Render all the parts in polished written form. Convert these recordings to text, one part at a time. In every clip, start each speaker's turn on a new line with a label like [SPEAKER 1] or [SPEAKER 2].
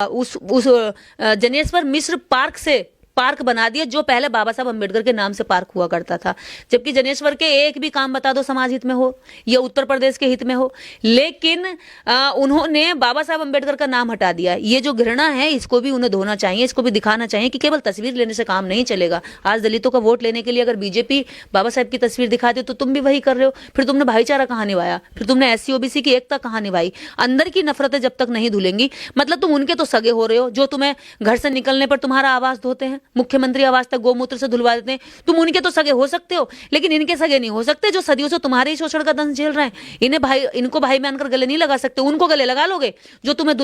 [SPEAKER 1] उस जनेश्वर मिश्र पार्क बना दिया जो पहले बाबा साहब अम्बेडकर के नाम से पार्क हुआ करता था। जबकि जनेश्वर के एक भी काम बता दो समाज हित में हो या उत्तर प्रदेश के हित में हो, लेकिन उन्होंने बाबा साहब अम्बेडकर का नाम हटा दिया। ये जो घृणा है इसको भी उन्हें धोना चाहिए, इसको भी दिखाना चाहिए कि केवल तस्वीर लेने से काम नहीं चलेगा। आज दलितों का वोट लेने के लिए अगर बीजेपी बाबा साहब की तस्वीर दिखाती तो तुम भी वही कर रहे हो। फिर तुमने भाईचारा कहाँ निभाया, फिर तुमने SC OBC की एकता कहाँ निभाई। अंदर की नफरतें जब तक नहीं धुलेंगी, मतलब तुम उनके तो सगे हो रहे हो जो तुम्हें घर से निकलने पर तुम्हारा आवाज धोते हैं, मुख्यमंत्री आवास तक गोमूत्र से धुलवा देते हैं। तुम उनके तो सगे हो सकते हो, लेकिन इनके सगे नहीं हो सकते जो सदियों से तुम्हारे ही शोषण का दंश झेल रहे हैं। इनको भाई मानकर गले नहीं लगा सकते, उनको गले लगा लोगे जो तुम्हें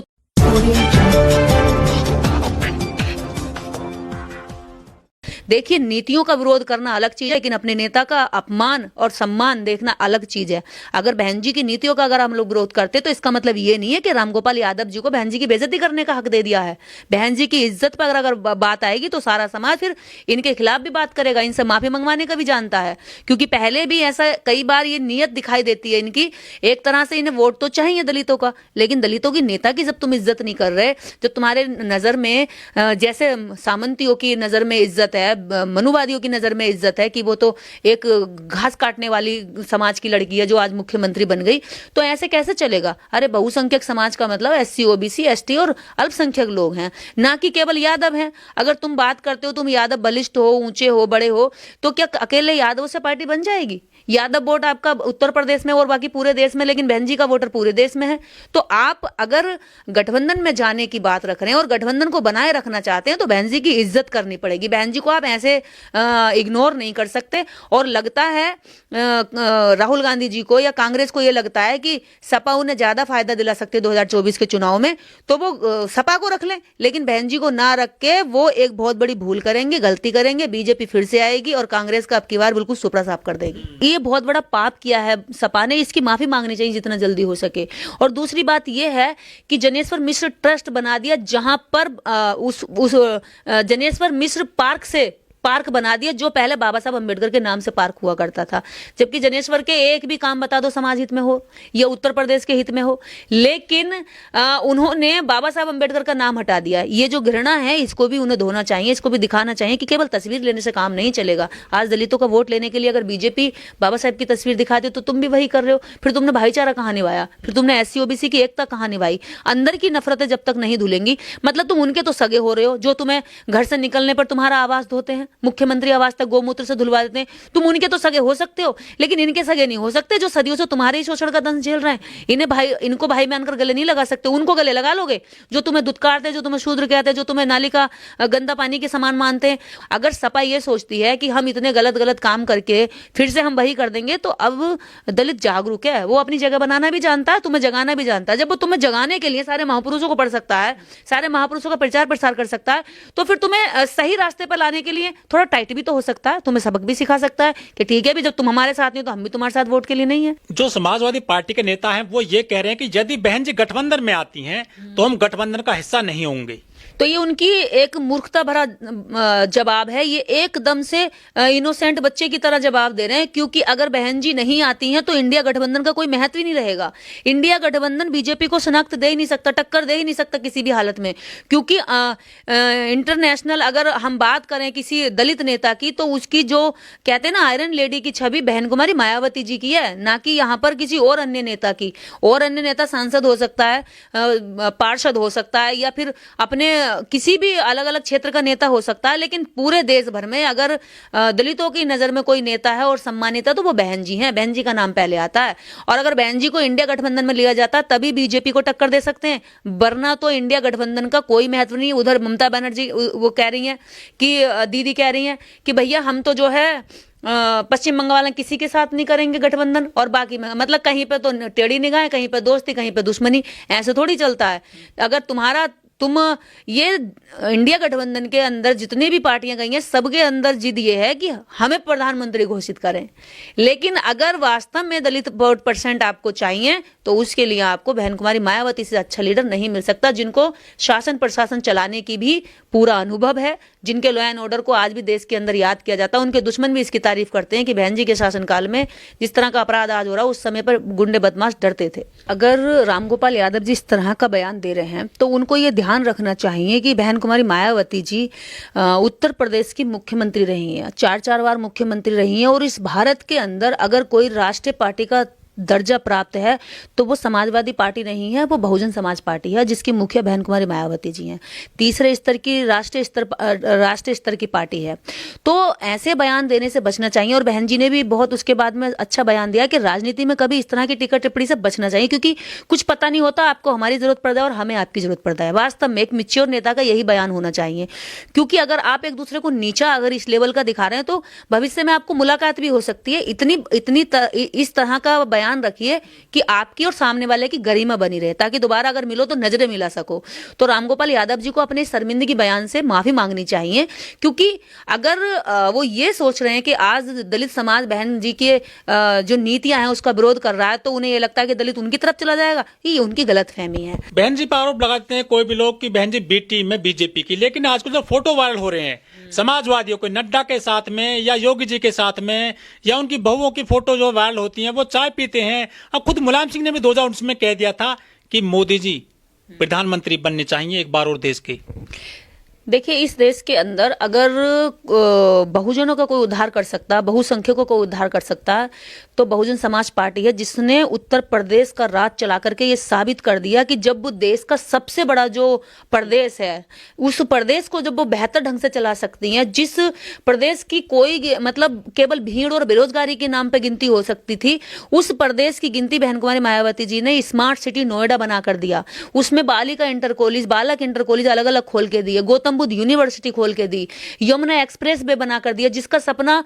[SPEAKER 1] देखिए, नीतियों का विरोध करना अलग चीज है, लेकिन अपने नेता का अपमान और सम्मान देखना अलग चीज है। अगर बहन जी की नीतियों का अगर हम लोग विरोध करते तो इसका मतलब ये नहीं है कि रामगोपाल यादव जी को बहन जी की बेइज्जती करने का हक दे दिया है। बहन जी की इज्जत पर अगर बात आएगी तो सारा समाज फिर इनके खिलाफ भी बात करेगा, इनसे माफी मंगवाने का भी जानता है। क्योंकि पहले भी ऐसा कई बार ये नीयत दिखाई देती है इनकी, एक तरह से इन्हें वोट तो चाहिए दलितों का, लेकिन दलितों की नेता की जब तुम इज्जत नहीं कर रहे, जब तुम्हारे नजर में जैसे सामंतियों की नजर में इज्जत है, मनुवादियों की नजर में इज्जत है कि वो तो एक घास काटने वाली समाज की लड़की है जो आज मुख्यमंत्री बन गई, तो ऐसे कैसे चलेगा। अरे बहुसंख्यक समाज का मतलब SC OBC ST और अल्पसंख्यक लोग हैं, ना कि केवल यादव हैं। अगर तुम बात करते हो तुम यादव बलिष्ठ हो, ऊंचे हो, बड़े हो, तो क्या अकेले यादव से पार्टी बन जाएगी। यादव वोट आपका उत्तर प्रदेश में और बाकी पूरे देश में, लेकिन बहन जी का वोटर पूरे देश में है। तो आप अगर गठबंधन में जाने की बात रख रहे हैं और गठबंधन को बनाए रखना चाहते हैं तो बहन जी की इज्जत करनी पड़ेगी। बहन जी को आप ऐसे इग्नोर नहीं कर सकते। और लगता है राहुल गांधी जी को या कांग्रेस को यह लगता है कि सपा उन्हें ज्यादा फायदा दिला सकते 2024 के चुनाव में, तो वो सपा को रख लें, लेकिन बहन जी को ना रख के वो एक बहुत बड़ी भूल करेंगे, गलती करेंगे। बीजेपी फिर से आएगी और कांग्रेस का अब की बार बिल्कुल सुपड़ा साफ कर देगी। ये बहुत बड़ा पाप किया है सपा ने, इसकी माफी मांगनी चाहिए जितना जल्दी हो सके। और दूसरी बात यह है कि जनेश्वर मिश्र ट्रस्ट बना दिया जहां पर उस जनेश्वर मिश्र पार्क बना दिया जो पहले बाबा साहब अम्बेडकर के नाम से पार्क हुआ करता था। जबकि जनेश्वर के एक भी काम बता दो समाज हित में हो या उत्तर प्रदेश के हित में हो, लेकिन उन्होंने बाबा साहब अम्बेडकर का नाम हटा दिया। ये जो घृणा है इसको भी उन्हें धोना चाहिए, इसको भी दिखाना चाहिए कि केवल तस्वीर लेने से काम नहीं चलेगा। आज दलितों का वोट लेने के लिए अगर बीजेपी बाबा साहब की तस्वीर दिखाती तो तुम भी वही कर रहे हो। फिर तुमने भाईचारा कहाँ निभाया, फिर तुमने SC OBC की एकता कहाँ निभाई। अंदर की नफरतें जब तक नहीं धुलेंगी, मतलब तुम उनके तो सगे हो रहे हो जो तुम्हें घर से निकलने पर तुम्हारा आवाज धोते हैं, मुख्यमंत्री आवास तक गोमूत्र से धुलवा देते हैं। तुम उनके तो सगे हो सकते हो, लेकिन इनके सगे नहीं हो सकते जो सदियों से तुम्हारे ही शोषण का दंश झेल रहे हैं। इनको भाई मानकर गले नहीं लगा सकते, उनको गले लगा लोगे जो तुम्हें दुत्कारते, जो तुम्हें शूद्र कहते हैं, जो तुम्हें नाली का गंदा पानी के समान मानते हैं। अगर सपा ये सोचती है कि हम इतने गलत काम करके फिर से हम वही कर देंगे, तो अब दलित जागरूक है, वो अपनी जगह बनाना भी जानता है, तुम्हें जगाना भी जानता है। जब वो तुम्हें जगाने के लिए सारे महापुरुषों को पढ़ सकता है, सारे महापुरुषों का प्रचार प्रसार कर सकता है, तो फिर तुम्हें सही रास्ते पर लाने के लिए थोड़ा टाइट भी तो हो सकता है, तुम्हें सबक भी सिखा सकता है कि ठीक है भी जब तुम हमारे साथ नहीं तो हम भी तुम्हारे साथ वोट के लिए नहीं है।
[SPEAKER 2] जो समाजवादी पार्टी के नेता हैं वो ये कह रहे हैं कि यदि बहन जी गठबंधन में आती हैं तो हम गठबंधन का हिस्सा नहीं होंगे।
[SPEAKER 1] तो ये उनकी एक मूर्खता भरा जवाब है। ये एकदम से इनोसेंट बच्चे की तरह जवाब दे रहे हैं, क्योंकि अगर बहन जी नहीं आती हैं तो इंडिया गठबंधन का कोई महत्व ही नहीं रहेगा। इंडिया गठबंधन बीजेपी को शनाख्त दे ही नहीं सकता, टक्कर दे ही नहीं सकता किसी भी हालत में। क्योंकि इंटरनेशनल अगर हम बात करें किसी दलित नेता की, तो उसकी जो कहते हैं ना आयरन लेडी की छवि बहन कुमारी मायावती जी की है, ना कि यहाँ पर किसी और अन्य नेता की। और अन्य नेता सांसद हो सकता है, पार्षद हो सकता है, या फिर अपने किसी भी अलग अलग क्षेत्र का नेता हो सकता है, लेकिन पूरे देश भर में अगर दलितों की नजर में कोई नेता है और सम्मानित है तो वो बहन जी हैं। बहन जी का नाम पहले आता है। और अगर बहन जी को इंडिया गठबंधन में लिया जाता तभी बीजेपी को टक्कर दे सकते हैं, वरना तो इंडिया गठबंधन का कोई महत्व नहीं। उधर ममता बनर्जी वो कह रही हैं कि दीदी कह रही हैं कि भैया हम तो जो है पश्चिम बंगाल किसी के साथ नहीं करेंगे गठबंधन, और बाकी में मतलब कहीं पे तो टेढ़ी निगाहें, कहीं पे दोस्ती, कहीं पे दुश्मनी। ऐसे थोड़ी चलता है। अगर तुम ये इंडिया गठबंधन के अंदर जितनी भी पार्टियां गई हैं सबके अंदर जिद ये है कि हमें प्रधानमंत्री घोषित करें। लेकिन अगर वास्तव में दलित वोट % आपको चाहिए तो उसके लिए आपको बहन कुमारी मायावती से अच्छा लीडर नहीं मिल सकता, जिनको शासन प्रशासन चलाने की भी पूरा अनुभव है, जिनके लॉ एंड ऑर्डर को आज भी देश के अंदर याद किया जाता है। उनके दुश्मन भी इसकी तारीफ करते हैं कि बहन जी के शासनकाल में जिस तरह का अपराध आज हो रहा है उस समय पर गुंडे बदमाश डरते थे। अगर रामगोपाल यादव जी इस तरह का बयान दे रहे हैं तो उनको ये ध्यान रखना चाहिए कि बहन कुमारी मायावती जी उत्तर प्रदेश की मुख्यमंत्री रही हैं, 4 बार मुख्यमंत्री रही हैं, और इस भारत के अंदर अगर कोई राष्ट्रीय पार्टी का दर्जा प्राप्त है तो वो समाजवादी पार्टी नहीं है, वो बहुजन समाज पार्टी है, जिसकी मुखिया बहन कुमारी मायावती जी हैं। तीसरे स्तर की राष्ट्रीय स्तर की पार्टी है। तो ऐसे बयान देने से बचना चाहिए, और बहन जी ने भी बहुत उसके बाद में अच्छा बयान दिया कि राजनीति में कभी इस तरह की टिक्का टिप्पणी से बचना चाहिए, क्योंकि कुछ पता नहीं होता, आपको हमारी जरूरत पड़ता है और हमें आपकी जरूरत पड़ता है। वास्तव में एक मैच्योर नेता का यही बयान होना चाहिए, क्योंकि अगर आप एक दूसरे को नीचा अगर इस लेवल का दिखा रहे हैं तो भविष्य में आपको मुलाकात भी हो सकती है। इस तरह का बयान रखिए कि आपकी और सामने वाले की गरिमा बनी रहे, ताकि दोबारा अगर मिलो तो नजरें मिला सको। तो रामगोपाल यादव जी को अपने शर्मिंदगी बयान से माफी मांगनी चाहिए, क्योंकि अगर वो ये सोच रहे हैं कि आज दलित समाज बहन जी के जो नीतियां हैं उसका विरोध कर रहा है, तो उन्हें ये लगता है कि दलित उनकी तरफ चला जाएगा, ये उनकी गलतफहमी है।
[SPEAKER 2] बहन जी पर आरोप लगाते हैं कोई भी लोग कि बहन जी बी टीम में बीजेपी की, लेकिन आजकल जो फोटो वायरल हो रहे हैं समाजवादियों को नड्डा के साथ में या योगी जी के साथ में, या उनकी बहुओं की फोटो जो वायरल होती हैं, वो चाय पीते हैं। अब खुद मुलायम सिंह ने भी 2019 में कह दिया था कि मोदी जी प्रधानमंत्री बनने चाहिए एक बार और देश के।
[SPEAKER 1] देखिए, इस देश के अंदर अगर बहुजनों का कोई उद्धार कर सकता, बहुसंख्यकों को उद्धार कर सकता, तो बहुजन समाज पार्टी है, जिसने उत्तर प्रदेश का राज चला करके ये साबित कर दिया कि जब वो देश का सबसे बड़ा जो प्रदेश है, उस प्रदेश को जब वो बेहतर ढंग से चला सकती हैं, जिस प्रदेश की कोई मतलब केवल भीड़ और बेरोजगारी के नाम पे गिनती हो सकती थी, उस प्रदेश की गिनती बहन कुमारी मायावती जी ने स्मार्ट सिटी नोएडा बना कर दिया। उसमें बालिका इंटर कॉलेज, बालक इंटर कॉलेज अलग अलग खोल के दिए, गौतम बुद्ध यूनिवर्सिटी खोल के दी, यमुना एक्सप्रेस वे बना कर दिया, जिसका सपना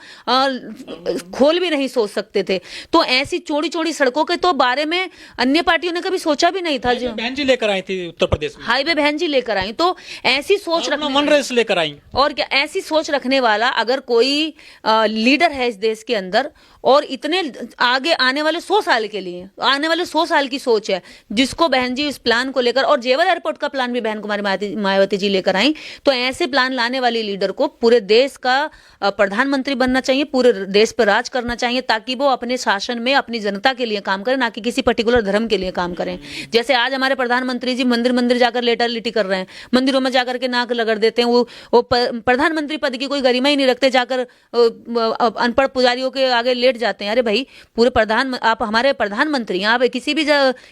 [SPEAKER 1] खोल भी नहीं सोच सकते थे। तो ऐसी चौड़ी चौड़ी सड़कों के तो बारे में अन्य पार्टियों ने कभी सोचा भी नहीं था। जो
[SPEAKER 2] बहन जी लेकर आई थी उत्तर प्रदेश में,
[SPEAKER 1] हाईवे बहन जी लेकर आई, तो ऐसी सोच रखने
[SPEAKER 2] मनरेस लेकर आई,
[SPEAKER 1] और क्या ऐसी सोच रखने वाला अगर कोई लीडर है इस देश के अंदर, और इतने आगे आने वाले 100 साल के लिए, आने वाले 100 साल की सोच है, जिसको बहन जी इस प्लान को लेकर, और जेवर एयरपोर्ट का प्लान भी बहन कुमारी मायावती जी लेकर आई, तो ऐसे प्लान लाने वाली लीडर को पूरे देश का प्रधानमंत्री बनना चाहिए, पूरे देश पर राज करना चाहिए, ताकि वो अपने शासन में अपनी जनता के लिए काम करें, ना कि किसी पर्टिकुलर धर्म के लिए काम करें। जैसे आज हमारे प्रधानमंत्री जी मंदिर मंदिर जाकर लेटा लिटी कर रहे हैं, मंदिरों में जाकर के नाक रगड़ देते हैं, वो प्रधानमंत्री पद की कोई गरिमा ही नहीं रखते, जाकर अनपढ़ पुजारियों के आगे लेट जाते हैं। अरे भाई, आप हमारे प्रधानमंत्री हैं, आप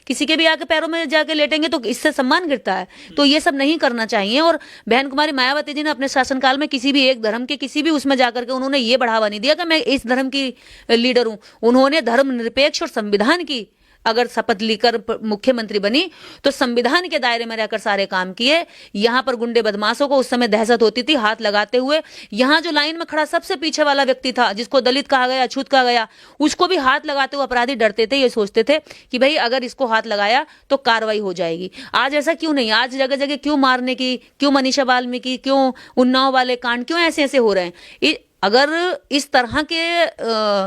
[SPEAKER 1] किसी के भी आके पैरों में जाके लेटेंगे तो इससे सम्मान गिरता है। तो ये सब नहीं करना चाहिए। और बहन कुमारी मायावती जी ने अपने शासनकाल में किसी भी एक धर्म के किसी भी उसमें जाकर के उन्होंने ये बढ़ावा नहीं दिया कि मैं इस धर्म की लीडर हूं। उन्होंने धर्मनिरपेक्ष और संविधान की अगर शपथ लेकर मुख्यमंत्री बनी तो संविधान के दायरे में रहकर सारे काम किए। यहां पर गुंडे बदमाशों को उस समय दहशत होती थी हाथ लगाते हुए। यहां जो लाइन में खड़ा सबसे पीछे वाला व्यक्ति था, जिसको दलित कहा गया, अछूत कहा गया, उसको भी हाथ लगाते हुए अपराधी डरते थे। ये सोचते थे कि भाई अगर इसको हाथ लगाया तो कार्रवाई हो जाएगी। आज ऐसा क्यों नहीं? आज जगह जगह क्यों मारने की, क्यों मनीषा वाल्मीकि, क्यों उन्नाव वाले कांड, क्यों ऐसे ऐसे हो रहे हैं? अगर इस तरह के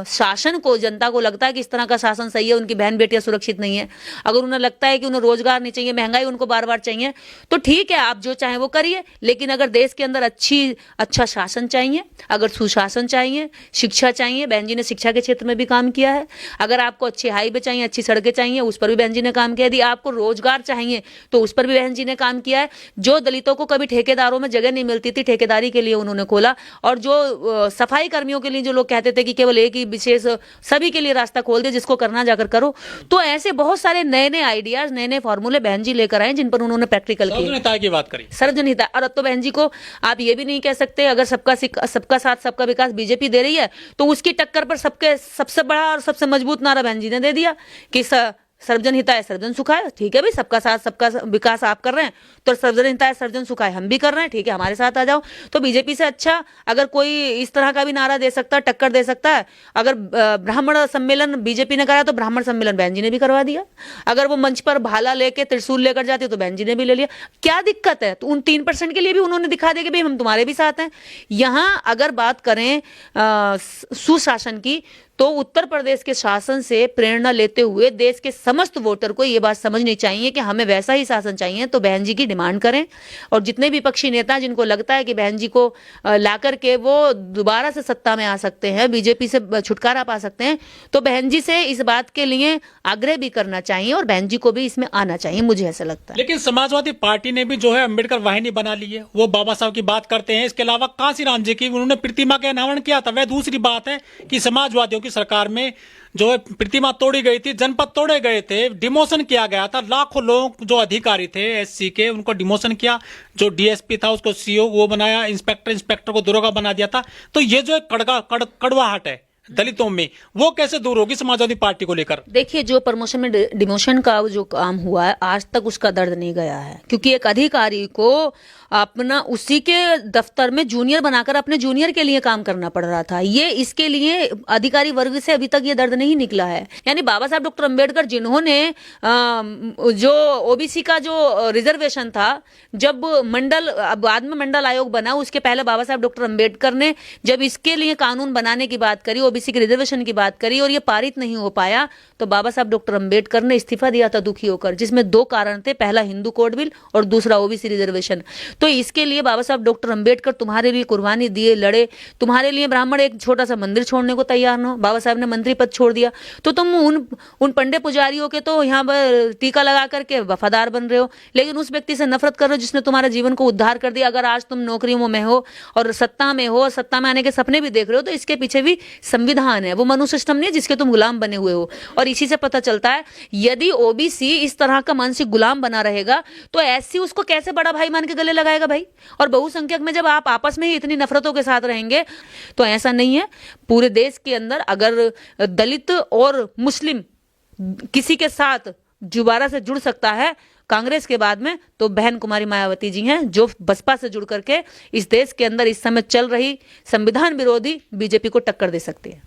[SPEAKER 1] शासन को जनता को लगता है कि इस तरह का शासन सही है, उनकी बहन बेटियां सुरक्षित नहीं है, अगर उन्हें लगता है कि उन्हें रोजगार नहीं चाहिए, महंगाई उनको बार बार चाहिए, तो ठीक है, आप जो चाहें वो करिए। लेकिन अगर देश के अंदर अच्छा शासन चाहिए, अगर सुशासन चाहिए, शिक्षा चाहिए, बहन जी ने शिक्षा के क्षेत्र में भी काम किया है। अगर आपको अच्छे हाईवे चाहिए, अच्छी सड़कें चाहिए, उस पर भी बहन जी ने काम किया। यदि आपको रोजगार चाहिए तो उस पर भी बहन जी ने काम किया है। जो दलितों को कभी ठेकेदारों में जगह नहीं मिलती थी, ठेकेदारी के लिए उन्होंने खोला। और जो सफाई कर्मियों के लिए जो लोग कहते थे कि केवल एक ही विशेष, सभी के लिए रास्ता खोल दे, जिसको करना जाकर करो। तो ऐसे बहुत सारे नए नए आइडियाज, नए नए फॉर्मूले बहन जी लेकर आए, जिन पर उन्होंने प्रैक्टिकल किया।
[SPEAKER 2] की बात करी,
[SPEAKER 1] सर्वजन हिताय। और अब तो बहन जी को आप ये भी नहीं कह सकते, अगर सबका साथ सबका विकास बीजेपी दे रही है तो उसकी टक्कर पर सबसे बड़ा और सबसे मजबूत नारा बहन जी ने दे दिया कि सर्वजन हिताय सर्वजन सुखाय। ठीक है भाई, सबका साथ सबका विकास आप कर रहे हैं, तो सर्वजन हिताय सर्वजन सुखाय हम भी कर रहे हैं, ठीक है, हमारे साथ आ जाओ। तो बीजेपी से अच्छा अगर कोई इस तरह का भी नारा दे सकता है, टक्कर दे सकता है। अगर ब्राह्मण सम्मेलन बीजेपी ने कराया तो ब्राह्मण सम्मेलन बहन जी ने भी करवा दिया। अगर वो मंच पर भाला लेके त्रिशूल लेकर जाते तो बहन जी ने भी ले लिया। क्या दिक्कत है? तो उन 3% के लिए भी उन्होंने दिखा दिया कि भाई हम तुम्हारे भी साथ हैं। यहां अगर बात करें सुशासन की, तो उत्तर प्रदेश के शासन से प्रेरणा लेते हुए देश के समस्त वोटर को ये बात समझनी चाहिए कि हमें वैसा ही शासन चाहिए। तो बहन जी की डिमांड करें, और जितने भी विपक्षी नेता जिनको लगता है कि बहन जी को ला करके वो दोबारा से सत्ता में आ सकते हैं, बीजेपी से छुटकारा पा सकते हैं, तो बहन जी से इस बात के लिए आग्रह भी करना चाहिए और बहन जी को भी इसमें आना चाहिए, मुझे ऐसा लगता है।
[SPEAKER 2] लेकिन समाजवादी पार्टी ने भी जो है अम्बेडकर वाहिनी बना ली है, वो बाबा साहब की बात करते हैं। इसके अलावा कांसीराम जी की उन्होंने प्रतिमा का अनावरण किया था। वह दूसरी बात है कि समाजवादियों की सरकार में जो है प्रतिमा तोड़ी गई थी, जनपद तोड़े गए थे, डिमोशन किया गया था, लाखों लोग जो अधिकारी थे एससी के उनको डिमोशन किया, जो डीएसपी था उसको सीओ वो बनाया, इंस्पेक्टर को दरोगा बना दिया था। तो ये जो कड़वाहट है दलितों में, वो कैसे दूर होगी समाजवादी पार्टी को लेकर?
[SPEAKER 1] देखिए, जो प्रमोशन में डिमोशन का जो काम हुआ है आज तक उसका दर्द नहीं गया है, क्योंकि एक अधिकारी को अपना उसी के दफ्तर में जूनियर बनाकर अपने जूनियर के लिए काम करना पड़ रहा था। ये इसके लिए अधिकारी वर्ग से अभी तक ये दर्द नहीं निकला है। यानी बाबा साहब डॉक्टर अंबेडकर जिन्होंने जो ओबीसी का जो रिजर्वेशन था, जब बाद में मंडल आयोग बना, उसके पहले बाबा साहब डॉक्टर अंबेडकर ने जब इसके लिए कानून बनाने की बात करी, ओबीसी के रिजर्वेशन की बात करी और ये पारित नहीं हो पाया, तो बाबा साहब डॉक्टर अंबेडकर ने इस्तीफा दिया था दुखी होकर, जिसमें दो कारण थे, पहला हिंदू कोड बिल और दूसरा ओबीसी रिजर्वेशन। तो इसके लिए बाबा साहब डॉक्टर अंबेडकर तुम्हारे लिए कुर्बानी दिए, लड़े। तुम्हारे लिए ब्राह्मण एक छोटा सा मंदिर छोड़ने को तैयार न हो, बाबा साहब ने मंत्री पद छोड़ दिया, तो तुम उन पंडित पुजारियों के तो यहाँ पर टीका लगा करके वफादार बन रहे हो, लेकिन उस व्यक्ति से नफरत कर रहे हो जिसने तुम्हारा जीवन को उद्धार कर दिया। अगर आज तुम नौकरियों में हो और सत्ता में हो, सत्ता में आने के सपने भी देख रहे हो, तो इसके पीछे भी संविधान है, वो मनु सिस्टम नहीं है जिसके तुम गुलाम बने हुए हो। और इसी से पता चलता है यदि ओबीसी इस तरह का मानसिक गुलाम बना रहेगा तो एससी उसको कैसे बड़ा भाई मान के गले लगाएगा भाई। और बहुसंख्यक में जब आप आपस में ही इतनी नफरतों के साथ रहेंगे तो ऐसा नहीं है। पूरे देश के अंदर अगर दलित और मुस्लिम किसी के साथ दोबारा से जुड़ सकता है कांग्रेस के बाद में, तो बहन कुमारी मायावती जी हैं, जो बसपा से जुड़ करके इस देश के अंदर इस समय चल रही संविधान विरोधी बीजेपी को टक्कर दे सकती है।